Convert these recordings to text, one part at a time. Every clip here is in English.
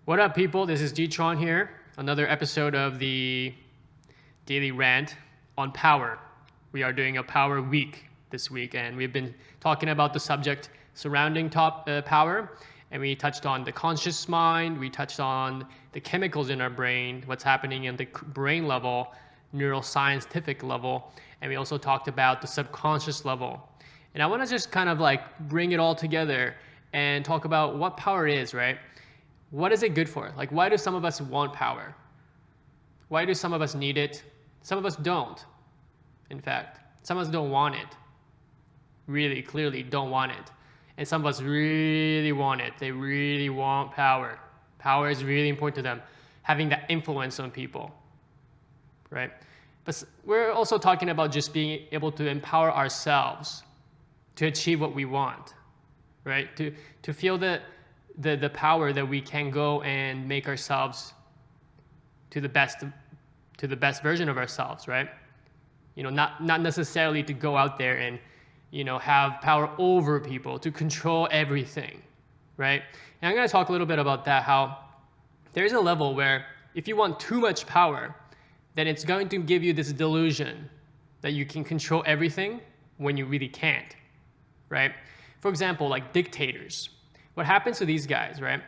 What up, people? This is D-Tron here. Another episode of the Daily Rant on power. We are doing a power week this week, and we've been talking about the subject surrounding power, and we touched on the conscious mind, we touched on the chemicals in our brain, what's happening in the brain level, neuroscientific level, and we also talked about the subconscious level. And I want to just kind of like bring it all together and talk about what power is, right? What is it good for? Like, why do some of us want power? Why do some of us need it? Some of us don't, in fact. Some of us don't want it. Really, clearly don't want it. And some of us really want it. They really want power. Power is really important to them. Having that influence on people, right? But we're also talking about just being able to empower ourselves to achieve what we want, right? To feel the power that we can go and make ourselves to the best version of ourselves, right? You know, not necessarily to go out there and, you know, have power over people, to control everything, right? And I'm going to talk a little bit about that, how there's a level where if you want too much power, then it's going to give you this delusion that you can control everything when you really can't, right? For example, like dictators. What happens to these guys, right?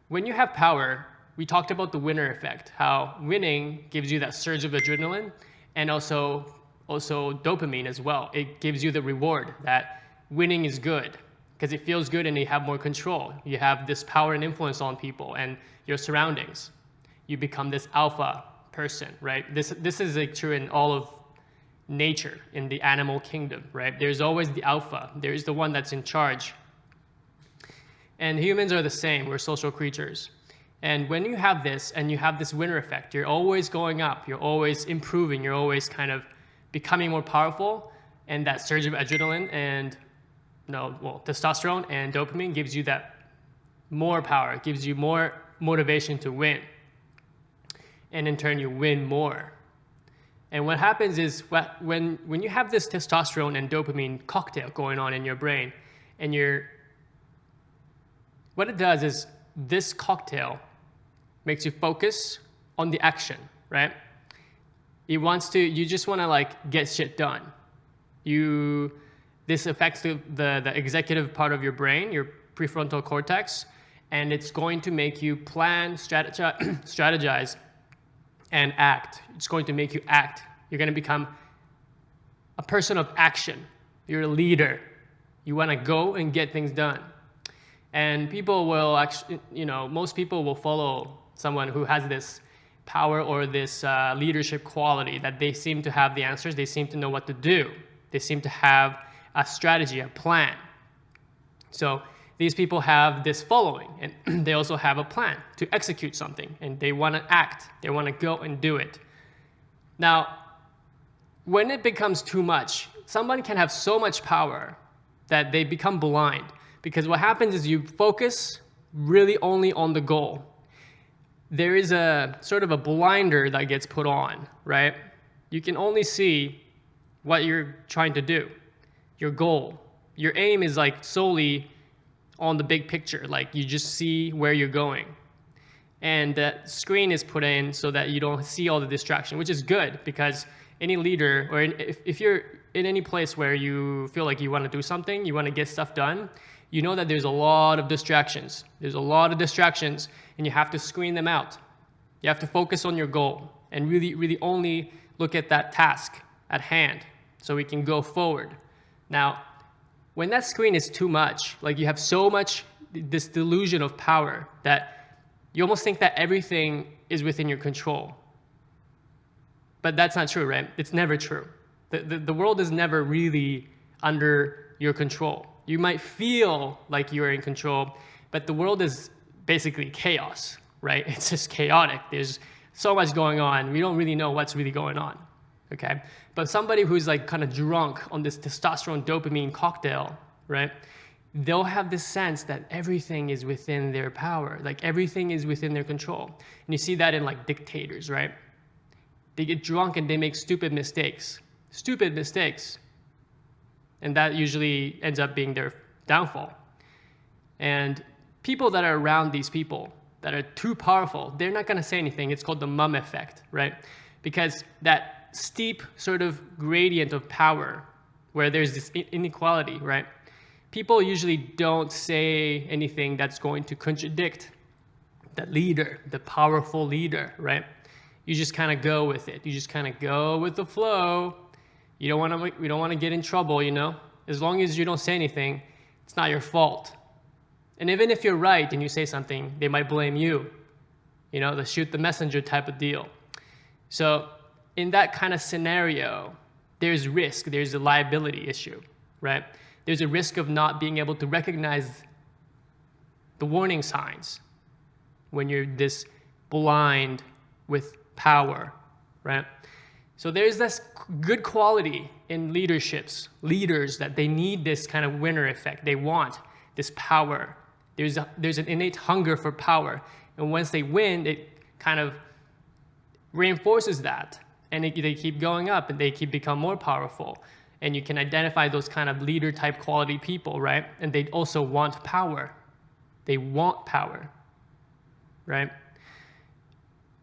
When you have power, we talked about the winner effect, how winning gives you that surge of adrenaline and also dopamine as well. It gives you the reward that winning is good because it feels good and you have more control. You have this power and influence on people and your surroundings. You become this alpha person, right? This is like true in all of nature, in the animal kingdom, right? There's always the alpha. There's the one that's in charge. And humans are the same. We're social creatures. And when you have this and you have this winner effect, you're always going up, you're always improving, you're always kind of becoming more powerful, and that surge of adrenaline and testosterone and dopamine gives you that more power, it gives you more motivation to win. And in turn, you win more. And what happens is when you have this testosterone and dopamine cocktail going on in your brain, and what it does is this cocktail makes you focus on the action, right? You just want to like get shit done. This affects the executive part of your brain, your prefrontal cortex, and it's going to make you plan, strategize, and act. It's going to make you act. You're going to become a person of action. You're a leader. You want to go and get things done. And people will actually, most people will follow someone who has this power or this leadership quality that they seem to have the answers. They seem to know what to do. They seem to have a strategy, a plan. So these people have this following, and they also have a plan to execute something, and they want to act. They want to go and do it. Now, when it becomes too much, someone can have so much power that they become blind. Because what happens is you focus really only on the goal. There is a sort of a blinder that gets put on, right? You can only see what you're trying to do, your goal. Your aim is like solely on the big picture, like you just see where you're going. And that screen is put in so that you don't see all the distraction, which is good because any leader, or if you're in any place where you feel like you want to do something, you want to get stuff done, you know that there's a lot of distractions. There's a lot of distractions, and you have to screen them out. You have to focus on your goal and really, really only look at that task at hand so we can go forward. Now, when that screen is too much, like you have so much, this delusion of power that you almost think that everything is within your control. But that's not true, right? It's never true. The world is never really under your control. You might feel like you're in control, but the world is basically chaos, right? It's just chaotic. There's so much going on. We don't really know what's really going on, okay? But somebody who's like kind of drunk on this testosterone dopamine cocktail, right? They'll have this sense that everything is within their power, like everything is within their control. And you see that in like dictators, right? They get drunk and they make stupid mistakes. And that usually ends up being their downfall. And people that are around these people, that are too powerful, they're not going to say anything. It's called the mum effect, right? Because that steep sort of gradient of power where there's this inequality, right? People usually don't say anything that's going to contradict the leader, the powerful leader, right? You just kind of go with it. You just kind of go with the flow. We don't want to get in trouble, you know? As long as you don't say anything, it's not your fault. And even if you're right and you say something, they might blame you. You know, the shoot the messenger type of deal. So in that kind of scenario, there's risk, there's a liability issue, right? There's a risk of not being able to recognize the warning signs when you're this blind with power, right? So there's this good quality in leaders that they need this kind of winner effect. They want this power. There's an innate hunger for power. And once they win, it kind of reinforces that. And they keep going up and they become more powerful. And you can identify those kind of leader type quality people, right? And they also want power. They want power, right?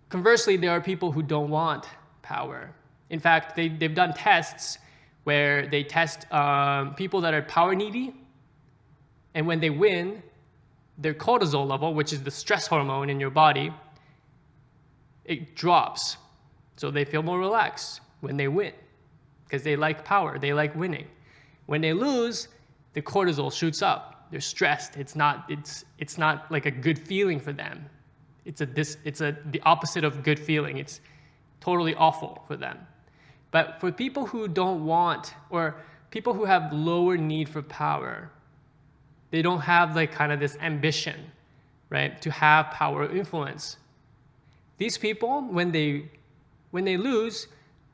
Conversely, there are people who don't want power. In fact, they've done tests where they test people that are power needy. And when they win, their cortisol level, which is the stress hormone in your body, it drops. So they feel more relaxed when they win because they like power, they like winning. When they lose, the cortisol shoots up. They're stressed. It's not like a good feeling for them. It's the opposite of good feeling. It's totally awful for them. But for people who don't want, or people who have lower need for power, they don't have like kind of this ambition, right, to have power or influence. These people, when they lose,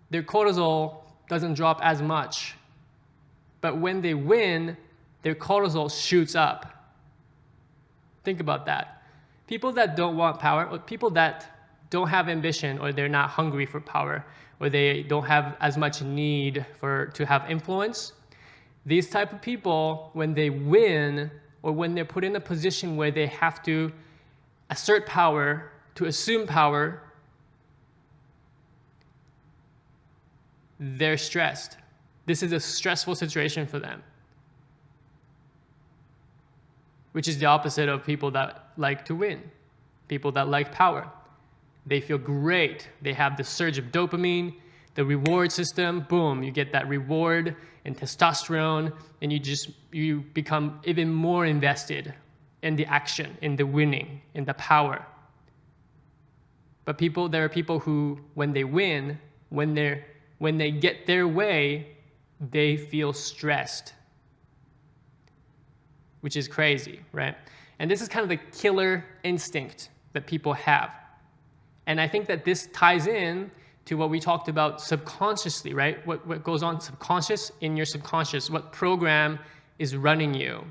their cortisol doesn't drop as much. But when they win, their cortisol shoots up. Think about that. People that don't want power, or people that don't have ambition, or they're not hungry for power, or they don't have as much need to have influence, these type of people, when they win, or when they're put in a position where they have to assert power, to assume power, they're stressed. This is a stressful situation for them, which is the opposite of people that like to win, people that like power. They feel great. They have the surge of dopamine, the reward system, boom, you get that reward and testosterone, and you become even more invested in the action, in the winning, in the power. But there are people who, when they win, when they get their way, they feel stressed, which is crazy, right? And this is kind of the killer instinct that people have. And I think that this ties in to what we talked about subconsciously, right? What goes on in your subconscious, what program is running you.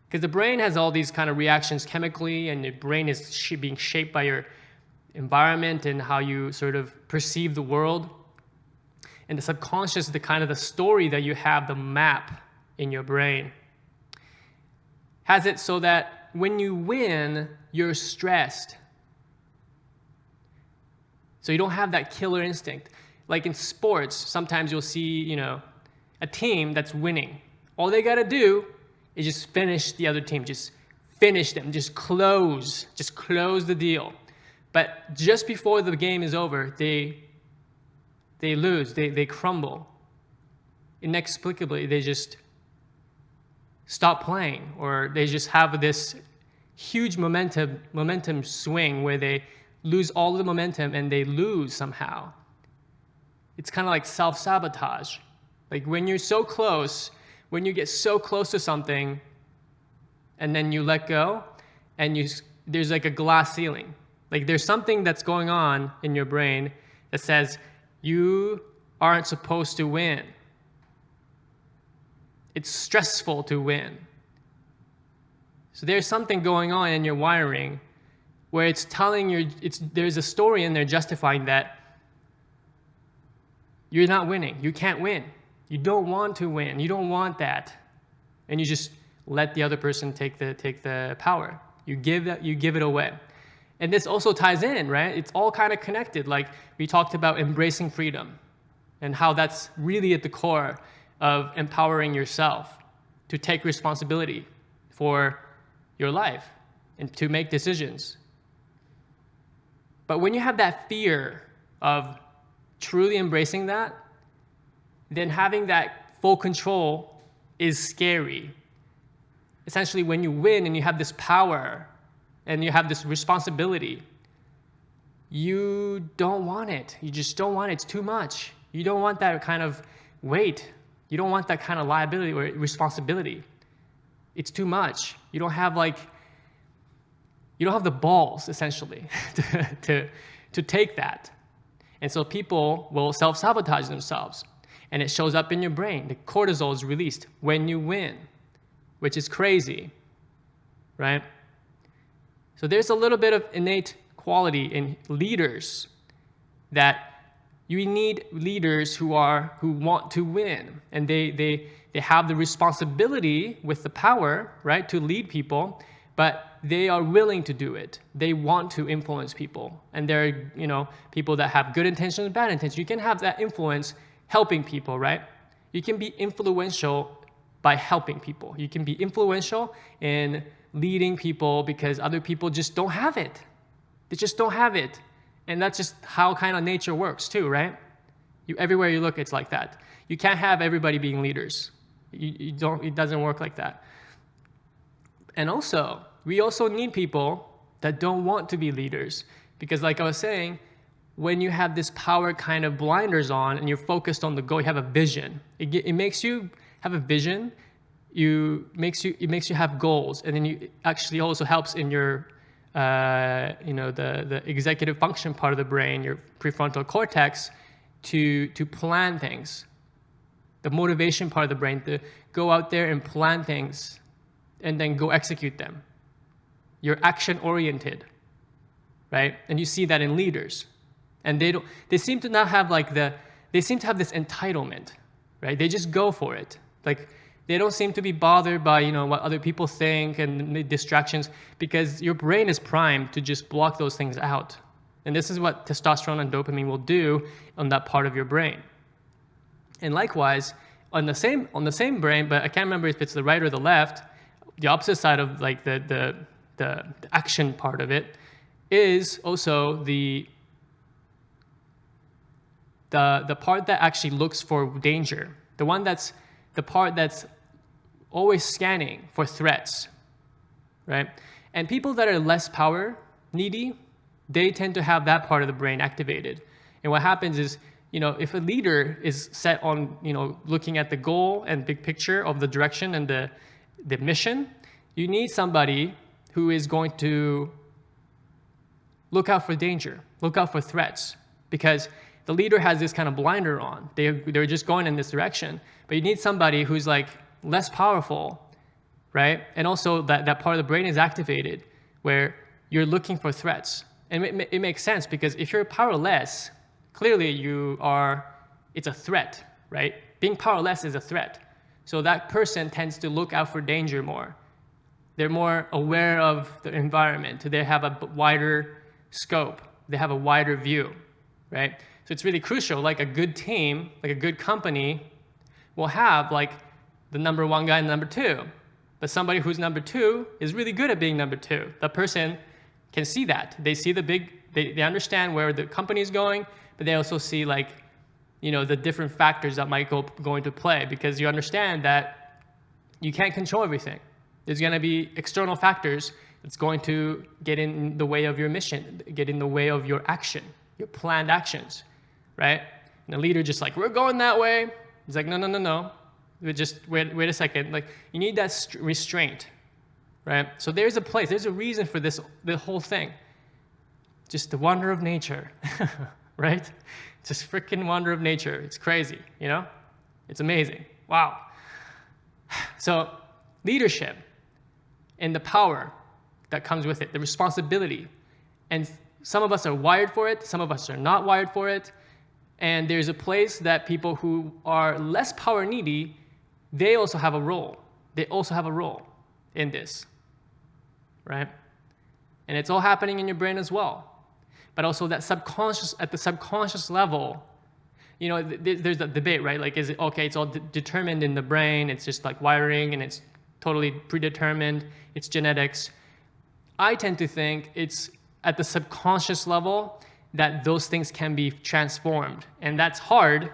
Because the brain has all these kind of reactions chemically, and the brain is being shaped by your environment and how you sort of perceive the world. And the subconscious, the kind of the story that you have, the map in your brain, has it so that when you win, you're stressed. So you don't have that killer instinct. Like in sports, sometimes you'll see, a team that's winning. All they got to do is just finish the other team. Just finish them. Just close the deal. But just before the game is over, they lose. They crumble. Inexplicably, they just stop playing, or they just have this huge momentum swing where they lose all the momentum and they lose somehow. It's kind of like self-sabotage. Like when you're so close, when you get so close to something and then you let go and there's like a glass ceiling. Like there's something that's going on in your brain that says you aren't supposed to win. It's stressful to win. So there's something going on in your wiring where it's telling you, there's a story in there justifying that you're not winning. You can't win. You don't want to win. You don't want that. And you just let the other person take the power. You give it away. And this also ties in, right? It's all kind of connected. Like we talked about embracing freedom and how that's really at the core of empowering yourself to take responsibility for your life and to make decisions. But when you have that fear of truly embracing that, then having that full control is scary. Essentially, when you win and you have this power and you have this responsibility, you don't want it. You just don't want it. It's too much. You don't want that kind of weight. You don't want that kind of liability or responsibility. It's too much. You don't have the balls, essentially, to take that. And so people will self-sabotage themselves. And it shows up in your brain. The cortisol is released when you win, which is crazy, right? So there's a little bit of innate quality in leaders that you need leaders who want to win, and they have the responsibility with the power, right, to lead people, but they are willing to do it. They want to influence people, and there are people that have good intentions and bad intentions. You can have that influence helping people, right? You can be influential by helping people. You can be influential in leading people because other people just don't have it. They just don't have it. And that's just how kind of nature works too, right? Everywhere you look, it's like that. You can't have everybody being leaders. It doesn't work like that. And also, we also need people that don't want to be leaders. Because like I was saying, when you have this power kind of blinders on and you're focused on the goal, you have a vision. It makes you have a vision. It makes you have goals, and then it actually also helps in your the executive function part of the brain, your prefrontal cortex, to plan things. The motivation part of the brain to go out there and plan things, and then go execute them. You're action oriented, right? And you see that in leaders. And they seem to not have they seem to have this entitlement, right? They just go for it. Like they don't seem to be bothered by, what other people think and the distractions, because your brain is primed to just block those things out. And this is what testosterone and dopamine will do on that part of your brain. And likewise, on the same brain, but I can't remember if it's the right or the left, the opposite side of like the action part of it is also the part that actually looks for danger, the part that's always scanning for threats, right? And people that are less power needy, they tend to have that part of the brain activated. And what happens is, if a leader is set on, looking at the goal and big picture of the direction and the mission, you need somebody who is going to look out for danger, look out for threats, because the leader has this kind of blinder on. They're just going in this direction. But you need somebody who's like less powerful, right? And also that part of the brain is activated where you're looking for threats. And it makes sense, because if you're powerless, clearly it's a threat, right? Being powerless is a threat. So that person tends to look out for danger more. They're more aware of the environment. They have a wider scope. They have a wider view, right? So it's really crucial. Like a good team, like a good company will have like the number one guy and number two. But somebody who's number two is really good at being number two. The person can see that. They see they understand where the company is going, but they also see the different factors that might go into play, because you understand that you can't control everything. There's going to be external factors that's going to get in the way of your mission, get in the way of your action, your planned actions, right? And the leader just we're going that way. He's like, no. Just wait a second. You need that restraint, right? So there's a reason for the whole thing. Just the wonder of nature, right? Just freaking wonder of nature. It's crazy, It's amazing. Wow. So leadership and the power that comes with it, the responsibility. And some of us are wired for it, some of us are not wired for it. And there's a place that people who are less power needy, they also have a role. They also have a role in this, right? And it's all happening in your brain as well. But also that subconscious, at the subconscious level, you know, there's a debate, right? Like, is it, okay, it's all determined in the brain, it's just like wiring and it's totally predetermined, it's genetics. I tend to think it's at the subconscious level that those things can be transformed. And that's hard.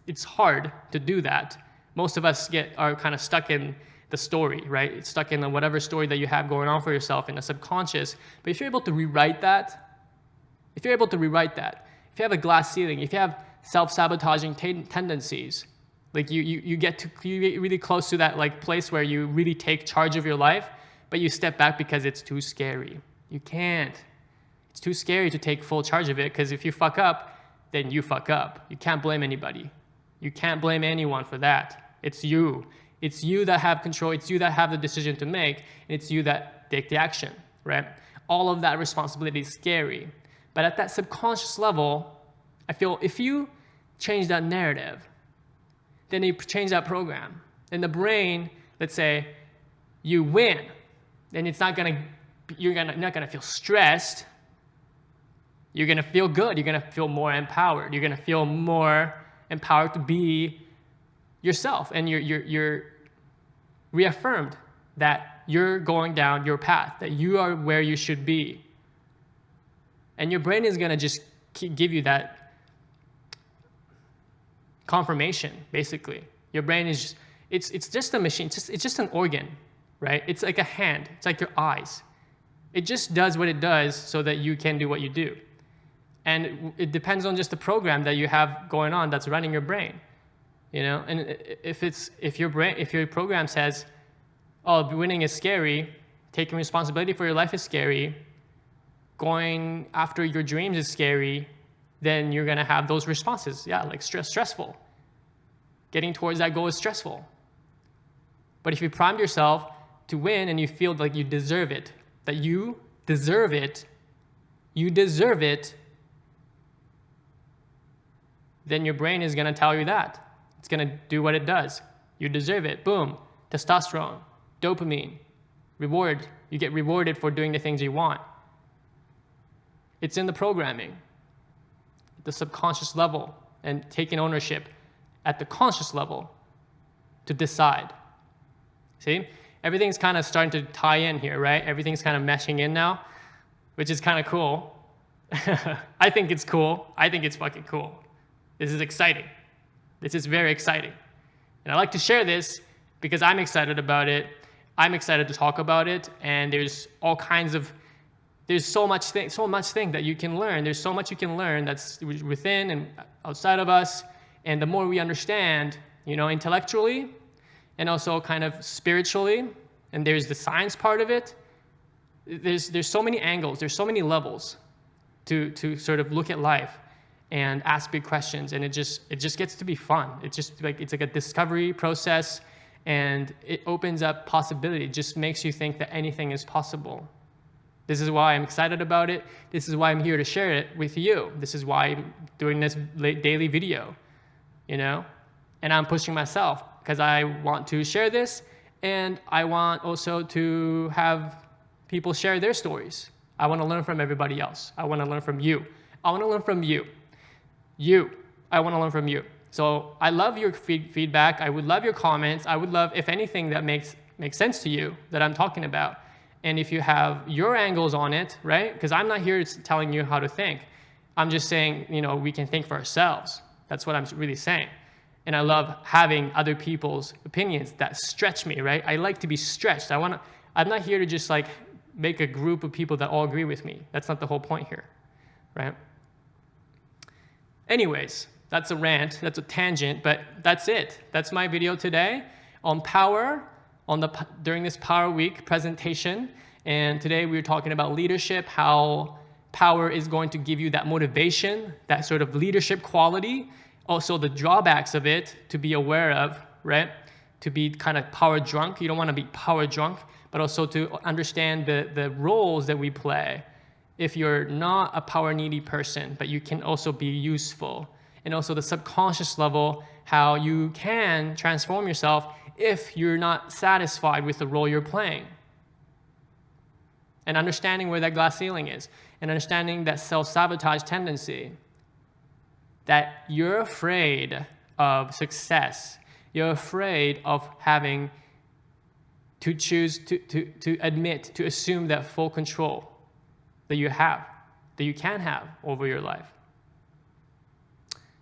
It's hard to do that. Most of us are kind of stuck in the story, right? It's stuck in whatever story that you have going on for yourself in the subconscious. But if you're able to rewrite that, if you have a glass ceiling, if you have self-sabotaging tendencies, like you get really close to that like place where you really take charge of your life, but you step back because it's too scary. You can't. It's too scary to take full charge of it, because if you fuck up, then you fuck up. You can't blame anybody. You can't blame anyone for that. It's you. It's you that have control. It's you that have the decision to make, and it's you that take the action, right? All of that responsibility is scary. But at that subconscious level, I feel if you change that narrative, then you change that program. In the brain, let's say you win, then it's not gonna, not gonna feel stressed. You're gonna feel good. You're gonna feel more empowered. You're gonna feel more empowered to be yourself, and you're reaffirmed that you're going down your path, that you are where you should be. And your brain is gonna just give you that confirmation, basically. Your brain is just, it's just a machine, it's just an organ, right? It's like a hand, it's like your eyes. It just does what it does so that you can do what you do. And it depends on just the program that you have going on that's running your brain, you know. And if your program says, "Oh, winning is scary, taking responsibility for your life is scary, going after your dreams is scary," then you're gonna have those responses. Yeah, like stressful. Getting towards that goal is stressful. But if you primed yourself to win and you feel like you deserve it, that you deserve it, then your brain is going to tell you that. It's going to do what it does. You deserve it. Boom. Testosterone, dopamine, reward. You get rewarded for doing the things you want. It's in the programming, at the subconscious level, and taking ownership at the conscious level to decide. See? Everything's kind of starting to tie in here, right? Everything's kind of meshing in now, which is kind of cool. I think it's cool. I think it's fucking cool. This is exciting. This is very exciting. And I like to share this because I'm excited about it. I'm excited to talk about it. And there's all kinds of, there's so much thing that you can learn. There's so much you can learn that's within and outside of us. And the more we understand, you know, intellectually and also kind of spiritually, and there's the science part of it, there's so many angles, there's so many levels to sort of look at life and ask big questions, and it just gets to be fun. It's like a discovery process, and it opens up possibility. It just makes you think that anything is possible. This is why I'm excited about it. This is why I'm here to share it with you. This is why I'm doing this daily video, you know? And I'm pushing myself because I want to share this, and I want also to have people share their stories. I want to learn from everybody else. I want to learn from you. I want to learn from you. I want to learn from you. So I love your feedback. I would love your comments. I would love, if anything that makes sense to you that I'm talking about. And if you have your angles on it, right? Because I'm not here telling you how to think. I'm just saying, you know, we can think for ourselves. That's what I'm really saying. And I love having other people's opinions that stretch me, right? I like to be stretched. I'm not here to just like make a group of people that all agree with me. That's not the whole point here, right? Anyways, that's a rant, that's a tangent, but that's it. That's my video today on power, during this Power Week presentation. And today we were talking about leadership, how power is going to give you that motivation, that sort of leadership quality, also the drawbacks of it to be aware of, right? To be kind of power drunk. You don't want to be power drunk, but also to understand the roles that we play. If you're not a power needy person, but you can also be useful. And also the subconscious level, how you can transform yourself if you're not satisfied with the role you're playing. and understanding where that glass ceiling is, and understanding that self-sabotage tendency, that you're afraid of success. You're afraid of having to choose to admit, to assume that full control that you have, that you can have over your life.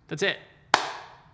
That's it.